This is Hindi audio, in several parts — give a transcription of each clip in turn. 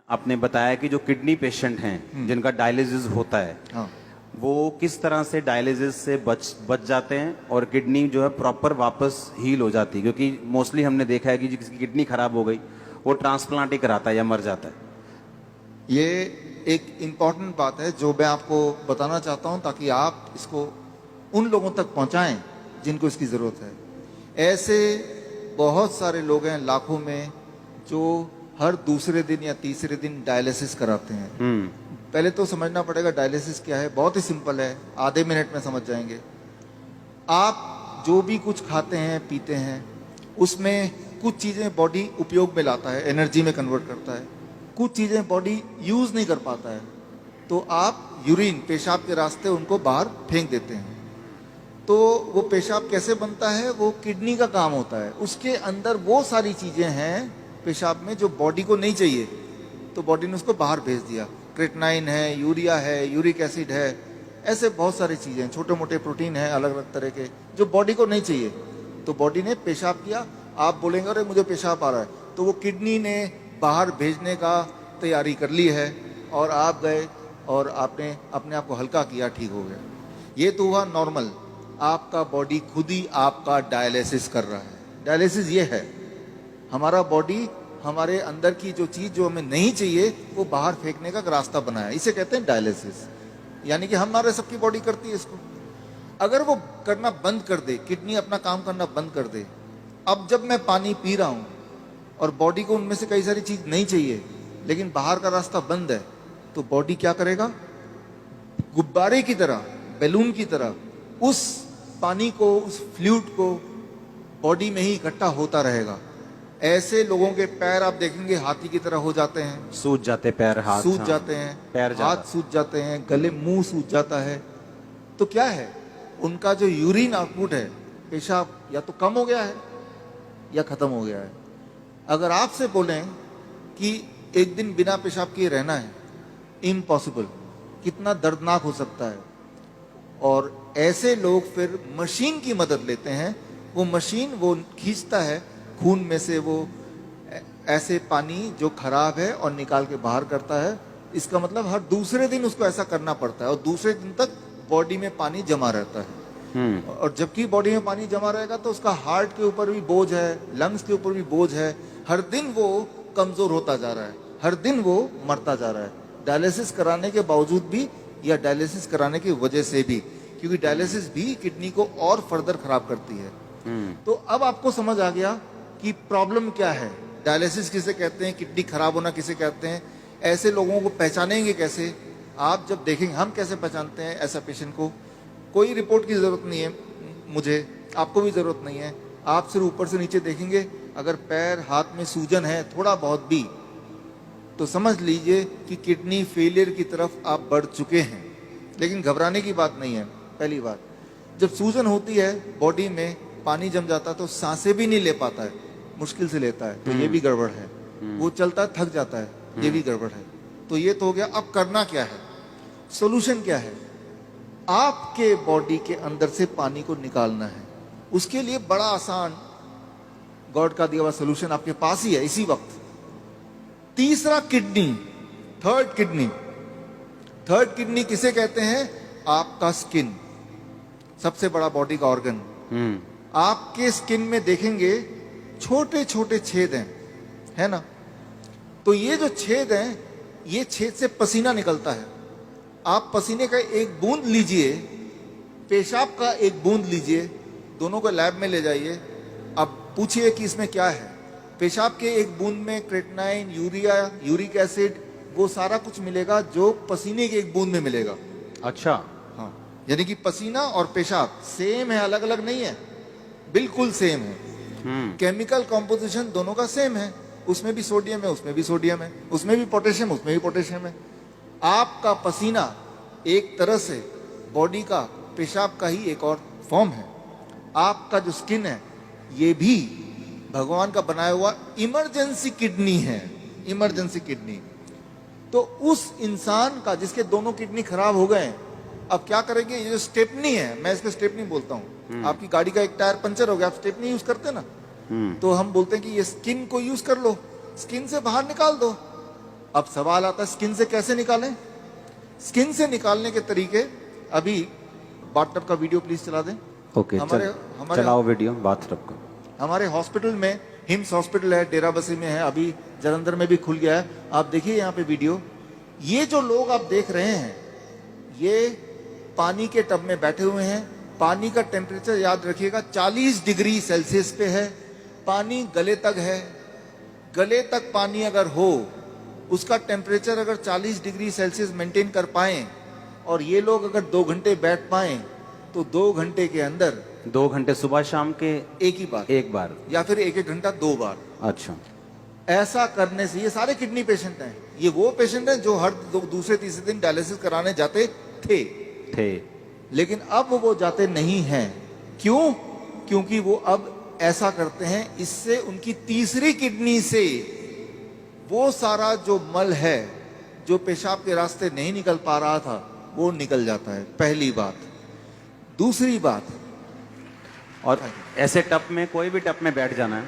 आपने बताया कि जो किडनी पेशेंट हैं जिनका डायलिसिस होता है, हाँ, वो किस तरह से डायलिसिस से बच जाते हैं और किडनी जो है प्रॉपर वापस हील हो जाती है, क्योंकि मोस्टली हमने देखा है कि जिसकी किडनी खराब हो गई वो ट्रांसप्लांट ही कराता है या मर जाता है। ये एक इम्पॉर्टेंट बात है जो मैं आपको बताना चाहता हूं ताकि आप इसको उन लोगों तक पहुंचाएं जिनको इसकी ज़रूरत है। ऐसे बहुत सारे लोग हैं लाखों में जो हर दूसरे दिन या तीसरे दिन डायलिसिस कराते हैं। पहले तो समझना पड़ेगा डायलिसिस क्या है। बहुत ही सिंपल है, आधे मिनट में समझ जाएंगे। आप जो भी कुछ खाते हैं पीते हैं उसमें कुछ चीज़ें बॉडी उपयोग में लाता है, एनर्जी में कन्वर्ट करता है, कुछ चीज़ें बॉडी यूज़ नहीं कर पाता है, तो आप यूरिन पेशाब के रास्ते उनको बाहर फेंक देते हैं। तो वो पेशाब कैसे बनता है, वो किडनी का काम होता है। उसके अंदर वो सारी चीज़ें हैं पेशाब में जो बॉडी को नहीं चाहिए, तो बॉडी ने उसको बाहर भेज दिया। क्रेटनाइन है, यूरिया है, यूरिक एसिड है, ऐसे बहुत सारी चीज़ें हैं, छोटे मोटे प्रोटीन हैं अलग अलग तरह के जो बॉडी को नहीं चाहिए। तो बॉडी ने पेशाब किया, आप बोलेंगे अरे मुझे पेशाब आ रहा है, तो वो किडनी ने बाहर भेजने का तैयारी कर ली है और आप गए और आपने अपने आप को हल्का किया, ठीक हो गया। ये तो हुआ नॉर्मल। आपका बॉडी खुद ही आपका डायलिसिस कर रहा है। डायलिसिस ये है, हमारा बॉडी हमारे अंदर की जो चीज़ जो हमें नहीं चाहिए वो बाहर फेंकने का रास्ता बनाया, इसे कहते हैं डायलिसिस। यानी कि हमारे सबकी बॉडी करती है इसको। अगर वो करना बंद कर दे, किडनी अपना काम करना बंद कर दे, अब जब मैं पानी पी रहा हूँ और बॉडी को उनमें से कई सारी चीज़ नहीं चाहिए लेकिन बाहर का रास्ता बंद है, तो बॉडी क्या करेगा, गुब्बारे की तरह, बैलून की तरह उस पानी को, उस फ्लूइड को बॉडी में ही इकट्ठा होता रहेगा। ऐसे लोगों के पैर आप देखेंगे हाथी की तरह हो जाते हैं, सूज जाते पैर, हाथ सूज हाँ, जाते हैं, पैर हाथ सूज जाते हैं, गले मुंह सूज जाता है। तो क्या है, उनका जो यूरिन आउटपुट है, पेशाब या तो कम हो गया है या खत्म हो गया है। अगर आपसे बोलें कि एक दिन बिना पेशाब किए रहना है, इम्पॉसिबल, कितना दर्दनाक हो सकता है। और ऐसे लोग फिर मशीन की मदद लेते हैं। वो मशीन वो खींचता है खून में से वो ऐसे पानी जो खराब है और निकाल के बाहर करता है। इसका मतलब हर दूसरे दिन उसको ऐसा करना पड़ता है और दूसरे दिन तक बॉडी में पानी जमा रहता है। और जबकि बॉडी में पानी जमा रहेगा तो उसका हार्ट के ऊपर भी बोझ है, लंग्स के ऊपर भी बोझ है। हर दिन वो कमजोर होता जा रहा है, हर दिन वो मरता जा रहा है, डायलिसिस कराने के बावजूद भी या डायलिसिस कराने की वजह से भी, क्योंकि डायलिसिस भी किडनी को और फर्दर खराब करती है। तो अब आपको समझ आ गया कि प्रॉब्लम क्या है, डायलिसिस किसे कहते हैं, किडनी खराब होना किसे कहते हैं। ऐसे लोगों को पहचानेंगे कैसे, आप जब देखेंगे। हम कैसे पहचानते हैं ऐसा पेशेंट को, कोई रिपोर्ट की जरूरत नहीं है, मुझे, आपको भी जरूरत नहीं है। आप सिर्फ ऊपर से नीचे देखेंगे, अगर पैर हाथ में सूजन है थोड़ा बहुत भी, तो समझ लीजिए कि किडनी फेलियर की तरफ आप बढ़ चुके हैं। लेकिन घबराने की बात नहीं है। पहली बात, जब सूजन होती है बॉडी में, पानी जम जाता है तो सांसें भी नहीं ले पाता है, मुश्किल से लेता है, तो ये भी गड़बड़ है। वो चलता है थक जाता है, ये भी गड़बड़ है। तो ये तो हो गया। अब करना क्या है, सोल्यूशन क्या है, आपके बॉडी के अंदर से पानी को निकालना है। उसके लिए बड़ा आसान गॉड का दिया हुआ सोल्यूशन आपके पास ही है इसी वक्त। तीसरा kidney, third kidney. Third kidney किसे कहते हैं, आपका स्किन, सबसे बड़ा बॉडी का ऑर्गन। आपके स्किन में देखेंगे छोटे छोटे छेद हैं, है ना। तो ये जो छेद हैं, ये छेद से पसीना निकलता है। आप पसीने का एक बूंद लीजिए, पेशाब का एक बूंद लीजिए, दोनों को लैब में ले जाइए। अब पूछिए कि इसमें क्या है। पेशाब के एक बूंद में क्रेटनाइन, यूरिया, यूरिक एसिड, वो सारा कुछ मिलेगा जो पसीने के एक बूंद में मिलेगा। अच्छा, हाँ, यानी कि पसीना और पेशाब सेम है, अलग अलग नहीं है, बिल्कुल सेम है। केमिकल कॉम्पोजिशन दोनों का सेम है, उसमें भी सोडियम है, उसमें भी सोडियम है, उसमें भी पोटेशियम, उसमें भी पोटेशियम है। आपका पसीना एक तरह से बॉडी का पेशाब का ही एक और फॉर्म है। आपका जो स्किन है, ये भी भगवान का बनाया हुआ इमरजेंसी किडनी है, इमरजेंसी किडनी। तो उस इंसान का जिसके दोनों किडनी खराब हो गए, अब क्या करेंगे, ये जो स्टेपनी है, मैं इसको स्टेपनी बोलता हूँ। आपकी गाड़ी का एक टायर पंचर हो गया, आप स्टेपनी यूज करते ना, तो हम बोलते हैं कि ये स्किन को यूज कर लो, स्किन से बाहर निकाल दो। अब सवाल आता है स्किन से कैसे निकालें। स्किन से निकालने के तरीके, अभी बाथटब का वीडियो प्लीज चला दें। ओके, चलाओ वीडियो बाथटब का। हमारे हॉस्पिटल में, हिम्स हॉस्पिटल है, डेरा बसी में है, अभी जलंधर में भी खुल गया है। आप देखिए यहाँ पे वीडियो, ये जो लोग आप देख रहे हैं ये पानी के टब में बैठे हुए हैं। पानी का टेम्परेचर याद रखिएगा 40 डिग्री सेल्सियस पे है। पानी गले तक है। गले तक पानी अगर हो, उसका टेम्परेचर अगर 40 डिग्री सेल्सियस मेंटेन कर पाए और ये लोग अगर 2 घंटे बैठ पाए तो 2 घंटे के अंदर 2 घंटे सुबह शाम के एक बार या फिर 1-1 घंटा 2 बार। अच्छा, ऐसा करने से, ये सारे किडनी पेशेंट हैं, ये वो पेशेंट हैं जो हर दूसरे तीसरे दिन डायलिसिस कराने जाते थे, लेकिन अब वो जाते नहीं हैं। क्यों? क्योंकि वो अब ऐसा करते हैं, इससे उनकी तीसरी किडनी से वो सारा जो मल है जो पेशाब के रास्ते नहीं निकल पा रहा था वो निकल जाता है। पहली बात। दूसरी बात, और ऐसे टब में, कोई भी टब में बैठ जाना है,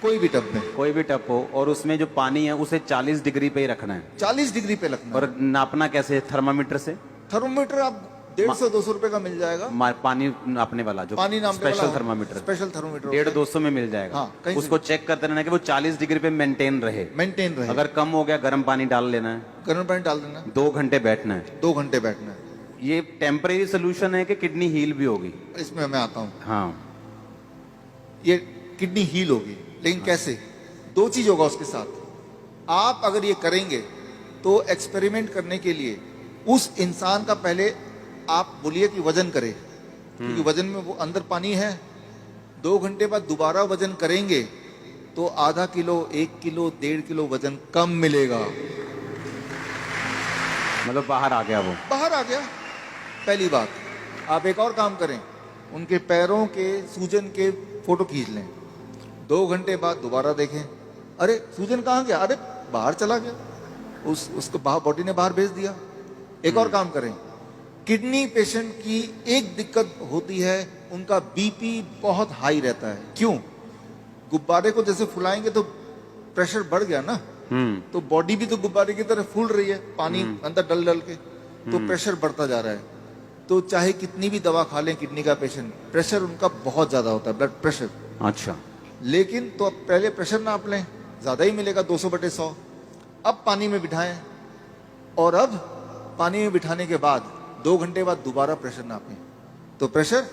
कोई भी टब में, कोई भी टब हो, और उसमें जो पानी है उसे 40 डिग्री पे ही रखना है। 40 डिग्री पे रखना है। और नापना कैसे? थर्मामीटर से। थर्मोमीटर आप 150-200 रुपए का मिल जाएगा। पानी नापने वाला जो पानी नापने वाला स्पेशल थर्मामीटर, स्पेशल थर्मोमीटर 150-200 में मिल जाएगा। हाँ, कहीं उसको चेक करते रहना कि वो 40 डिग्री पे मेंटेन रहे। अगर कम हो गया गर्म पानी डाल लेना है, गर्म पानी डाल देना, 2 घंटे बैठना है। 2 घंटे बैठना है। ये टेम्परेरी सोल्यूशन है कि किडनी हील भी होगी? इसमें मैं आता हूँ। हाँ, ये किडनी हील होगी, लेकिन कैसे? 2 चीज होगा उसके साथ। आप अगर ये करेंगे तो एक्सपेरिमेंट करने के लिए उस इंसान का पहले आप बोलिए कि वजन करे, क्योंकि वजन में वो अंदर पानी है। 2 घंटे बाद दोबारा वजन करेंगे तो आधा किलो, 1 किलो, 1.5 किलो वजन कम मिलेगा। मतलब बाहर आ गया, वो बाहर आ गया। पहली बात। आप एक और काम करें, उनके पैरों के सूजन के फोटो खींच लें। 2 घंटे बाद दोबारा देखें, अरे सूजन कहाँ गया? अरे बाहर चला गया, उसको बाहर, बॉडी ने बाहर भेज दिया। एक और काम करें, किडनी पेशेंट की एक दिक्कत होती है, उनका बीपी बहुत हाई रहता है। क्यों? गुब्बारे को जैसे फुलाएंगे तो प्रेशर बढ़ गया ना, तो बॉडी भी तो गुब्बारे की तरह फूल रही है, पानी अंदर डल डल के, तो प्रेशर बढ़ता जा रहा है। तो चाहे कितनी भी दवा खा लें किडनी का पेशेंट, प्रेशर उनका बहुत ज्यादा होता है, ब्लड प्रेशर। अच्छा, लेकिन तो अब पहले प्रेशर नाप लें, ज्यादा ही मिलेगा 200/100। अब पानी में बिठाएं, और अब पानी में बिठाने के बाद 2 घंटे बाद दोबारा प्रेशर नापें, तो प्रेशर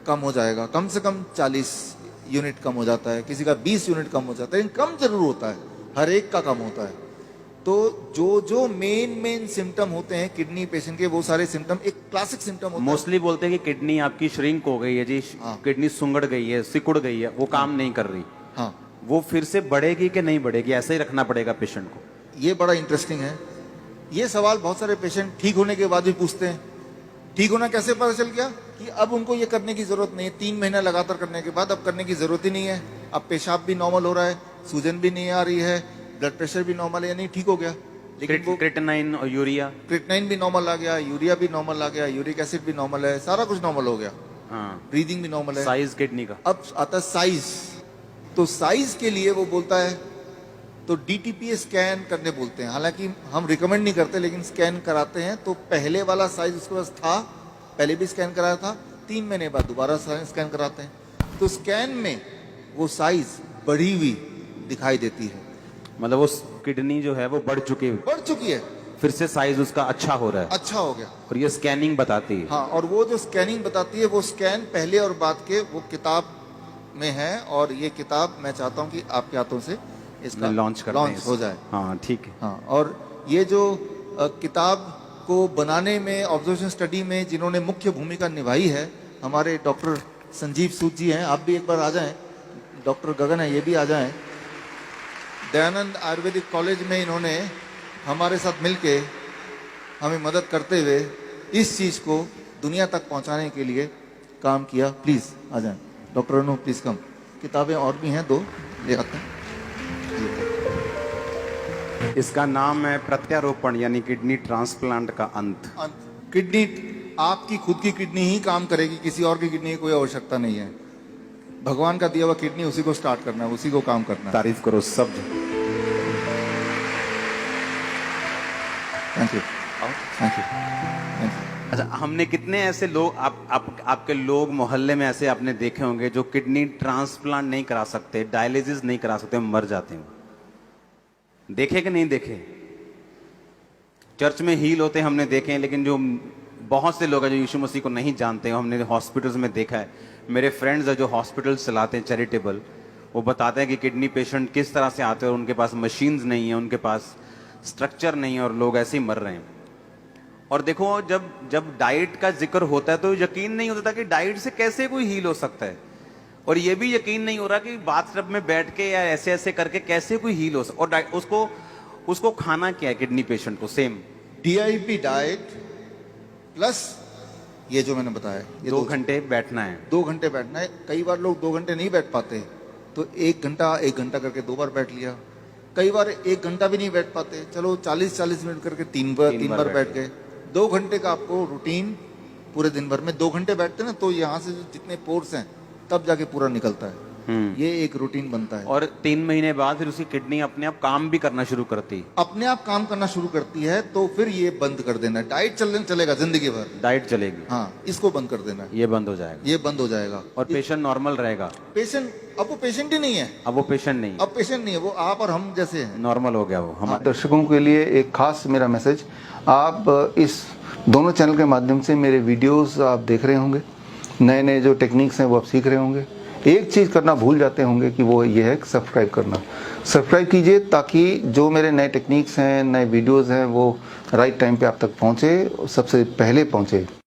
कम हो जाएगा। कम से कम 40 यूनिट कम हो जाता है, किसी का 20 यूनिट कम हो जाता है, लेकिन कम जरूर होता है, हर एक का कम होता है। तो जो मेन सिम्टम होते हैं किडनी पेशेंट के, वो सारे सिम्टम एक क्लासिक सिम्टम होता है। मोस्टली बोलते हैं कि किडनी आपकी श्रिंक हो गई है जी, किडनी सुंगड़ गई है, सिकुड़ गई है, वो काम नहीं कर रही। हाँ, वो फिर से बढ़ेगी कि नहीं बढ़ेगी? ऐसे ही रखना पड़ेगा पेशेंट को? ये बड़ा इंटरेस्टिंग है। ये सवाल बहुत सारे पेशेंट ठीक होने के बाद भी पूछते हैं। ठीक होना कैसे पता चल गया? कि अब उनको ये करने की जरूरत नहीं है। 3 महीना लगातार करने के बाद अब करने की जरूरत ही नहीं है। अब पेशाब भी नॉर्मल हो रहा है, सूजन भी नहीं आ रही है, ब्लड प्रेशर भी नॉर्मल है, यानी ठीक हो गया। लेकिन वो क्रिएटिनाइन और यूरिया, क्रिएटिनाइन भी नॉर्मल आ गया, यूरिया भी नॉर्मल आ गया, यूरिक एसिड भी नॉर्मल है, सारा कुछ नॉर्मल हो गया। हाँ, ब्रीदिंग भी नॉर्मल है। साइज किडनी का। अब आता है साइज। तो साइज के लिए वो बोलता है तो डीटीपीए स्कैन करने बोलते हैं। हालांकि हम रिकमेंड नहीं करते, लेकिन स्कैन कराते हैं। तो पहले वाला साइज उसके पास था, पहले भी स्कैन कराया था, 3 महीने बाद दोबारा स्कैन कराते हैं। तो स्कैन में वो साइज बढ़ी हुई दिखाई देती है, मतलब वो किडनी जो है वो बढ़ चुकी है, फिर से साइज उसका अच्छा हो रहा है, अच्छा हो गया। और ये स्कैनिंग बताती है। हाँ, और वो जो स्कैनिंग बताती है, वो स्कैन पहले और बाद के वो किताब में है। और ये किताब मैं चाहता हूँ कि आपके हाथों से इसका लॉन्च हो जाए। हाँ, ठीक है। हाँ, और ये जो किताब को बनाने में, ऑब्जर्वेशन स्टडी में जिन्होंने मुख्य भूमिका निभाई है, हमारे डॉक्टर संजीव सूद जी हैं। आप भी एक बार आ जाएं। डॉक्टर गगन है, ये भी आ जाएं। दयानंद आयुर्वेदिक कॉलेज में इन्होंने हमारे साथ मिलके हमें मदद करते हुए इस चीज को दुनिया तक पहुंचाने के लिए काम किया। प्लीज आ जाएं। Doctor Anu, please come. किताबें और भी हैं, 2 ले आते हैं। इसका नाम है प्रत्यारोपण, यानी किडनी ट्रांसप्लांट का अंत। किडनी, आपकी खुद की किडनी ही काम करेगी, किसी और की किडनी की कोई आवश्यकता नहीं है। भगवान का दिया हुआ किडनी, उसी को स्टार्ट करना है, उसी को काम करना है। तारीफ करो सब। Thank you, thank you. अच्छा, हमने कितने ऐसे लोग आपके लोग मोहल्ले में ऐसे आपने देखे होंगे जो किडनी ट्रांसप्लांट नहीं करा सकते, डायलिसिस नहीं करा सकते, मर जाते हैं। देखे कि नहीं देखे? चर्च में हील होते हमने देखे हैं, लेकिन जो बहुत से लोग हैं जो यीशु मसीह को नहीं जानते हैं, हमने हॉस्पिटल्स में देखा है। मेरे फ्रेंड्स हैं जो हॉस्पिटल चलाते हैं चैरिटेबल, वो बताते हैं कि किडनी पेशेंट किस तरह से आते हैं और उनके पास मशीन्स नहीं है, उनके पास स्ट्रक्चर नहीं है और लोग ऐसे ही मर रहे हैं। और देखो, जब डाइट का जिक्र होता है तो यकीन नहीं होता कि डाइट से कैसे कोई हील हो सकता है, और ये भी यकीन नहीं हो रहा कि बाथटब में बैठ के या ऐसे ऐसे करके कैसे कोई हील हो सकता। और उसको खाना क्या है किडनी पेशेंट को? सेम DIP डाइट प्लस ये जो मैंने बताया, ये 2 घंटे बैठना है। 2 घंटे बैठना है। कई बार लोग 2 घंटे नहीं बैठ पाते, तो 1 घंटा करके 2 बार बैठ लिया। कई बार 1 घंटा भी नहीं बैठ पाते, चलो 40 मिनट करके 3 बार बैठ गए। 2 घंटे का आपको रूटीन पूरे दिन भर में 2 घंटे बैठते ना, तो यहाँ से जितने पोर्स हैं तब जाके पूरा निकलता है। ये एक रूटीन बनता है। और 3 महीने बाद फिर उसकी किडनी अपने आप काम भी करना शुरू करती है। अपने आप काम करना शुरू करती है, तो फिर ये बंद कर देना है। डाइट चलेगा जिंदगी भर, डाइट चलेगी, हाँ, इसको बंद कर देना है। ये बंद हो जाएगा, ये बंद हो जाएगा और पेशेंट नॉर्मल रहेगा। अब वो पेशेंट ही नहीं है। अब वो पेशेंट नहीं, अब पेशेंट नहीं है, वो आप और हम जैसे हैं। नॉर्मल हो गया वो। हमारे दर्शकों के लिए एक खास मेरा मैसेज, आप इस दोनों चैनल के माध्यम से मेरे वीडियोस आप देख रहे होंगे, नए नए जो टेक्निक्स हैं वो आप सीख रहे होंगे। एक चीज़ करना भूल जाते होंगे कि वो ये है सब्सक्राइब करना। सब्सक्राइब कीजिए ताकि जो मेरे नए टेक्निक्स हैं, नए वीडियोस हैं, वो राइट टाइम पे आप तक पहुँचे, सबसे पहले पहुँचे।